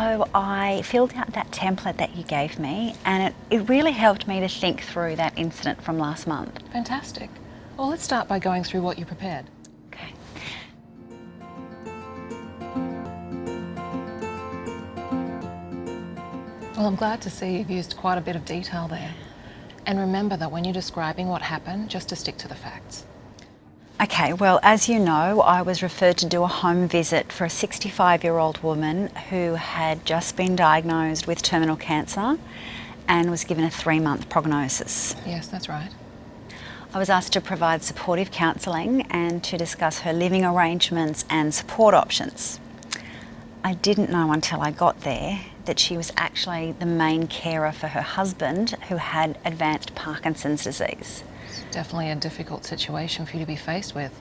So I filled out that template that you gave me, and it really helped me to think through that incident from last month. Fantastic. Well, let's start by going through what you prepared. Okay. Well, I'm glad to see you've used quite a bit of detail there. And remember that when you're describing what happened, just to stick to the facts. Okay, well, as you know, I was referred to do a home visit for a 65-year-old woman who had just been diagnosed with terminal cancer and was given a 3-month prognosis. Yes, that's right. I was asked to provide supportive counselling and to discuss her living arrangements and support options. I didn't know until I got there that she was actually the main carer for her husband, who had advanced Parkinson's disease. Definitely a difficult situation for you to be faced with.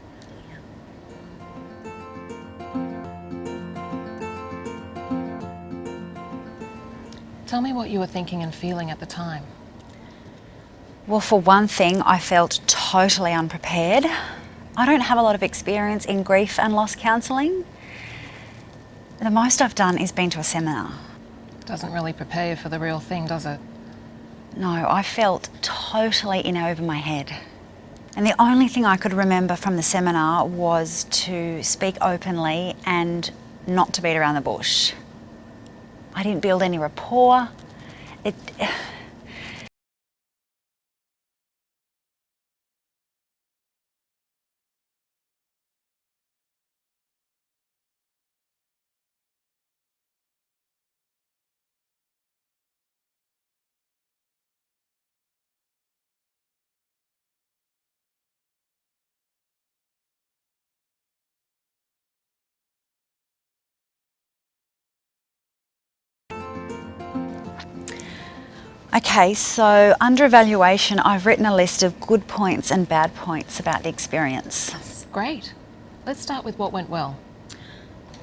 Tell me what you were thinking and feeling at the time. Well, for one thing, I felt totally unprepared. I don't have a lot of experience in grief and loss counselling. The most I've done is been to a seminar. Doesn't really prepare you for the real thing, does it? No, I felt totally in over my head. And the only thing I could remember from the seminar was to speak openly and not to beat around the bush. I didn't build any rapport. Okay, so under evaluation, I've written a list of good points and bad points about the experience. Great. Let's start with what went well.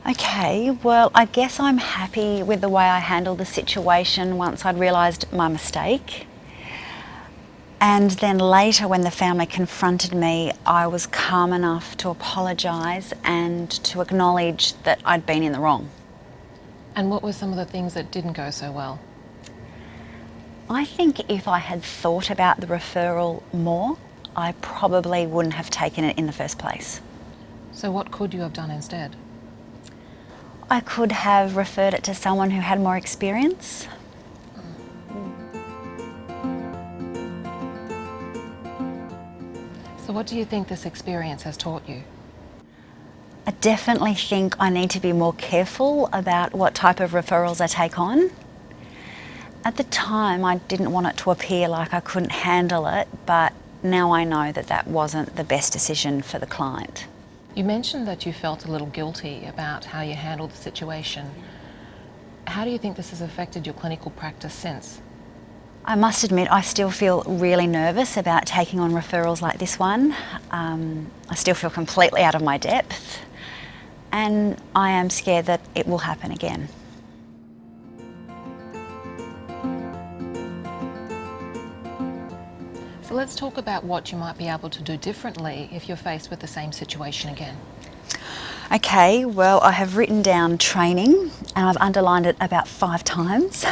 Okay, well, I guess I'm happy with the way I handled the situation once I'd realised my mistake. And then later, when the family confronted me, I was calm enough to apologise and to acknowledge that I'd been in the wrong. And what were some of the things that didn't go so well? I think if I had thought about the referral more, I probably wouldn't have taken it in the first place. So what could you have done instead? I could have referred it to someone who had more experience. So what do you think this experience has taught you? I definitely think I need to be more careful about what type of referrals I take on. At the time, I didn't want it to appear like I couldn't handle it, but now I know that that wasn't the best decision for the client. You mentioned that you felt a little guilty about how you handled the situation. How do you think this has affected your clinical practice since? I must admit, I still feel really nervous about taking on referrals like this one. I still feel completely out of my depth, and I am scared that it will happen again. So let's talk about what you might be able to do differently if you're faced with the same situation again. Okay, well, I have written down training and I've underlined it about 5 times.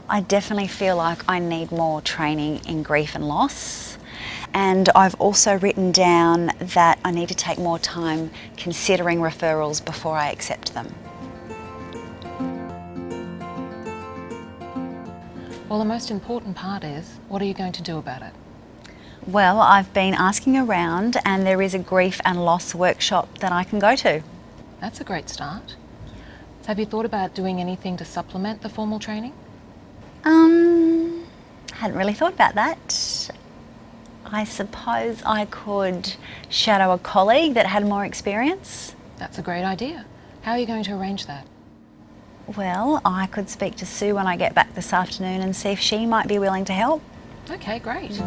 I definitely feel like I need more training in grief and loss. And I've also written down that I need to take more time considering referrals before I accept them. Well, the most important part is, what are you going to do about it? Well, I've been asking around and there is a grief and loss workshop that I can go to. That's a great start. Have you thought about doing anything to supplement the formal training? Hadn't really thought about that. I suppose I could shadow a colleague that had more experience. That's a great idea. How are you going to arrange that? Well, I could speak to Sue when I get back this afternoon and see if she might be willing to help. Okay, great.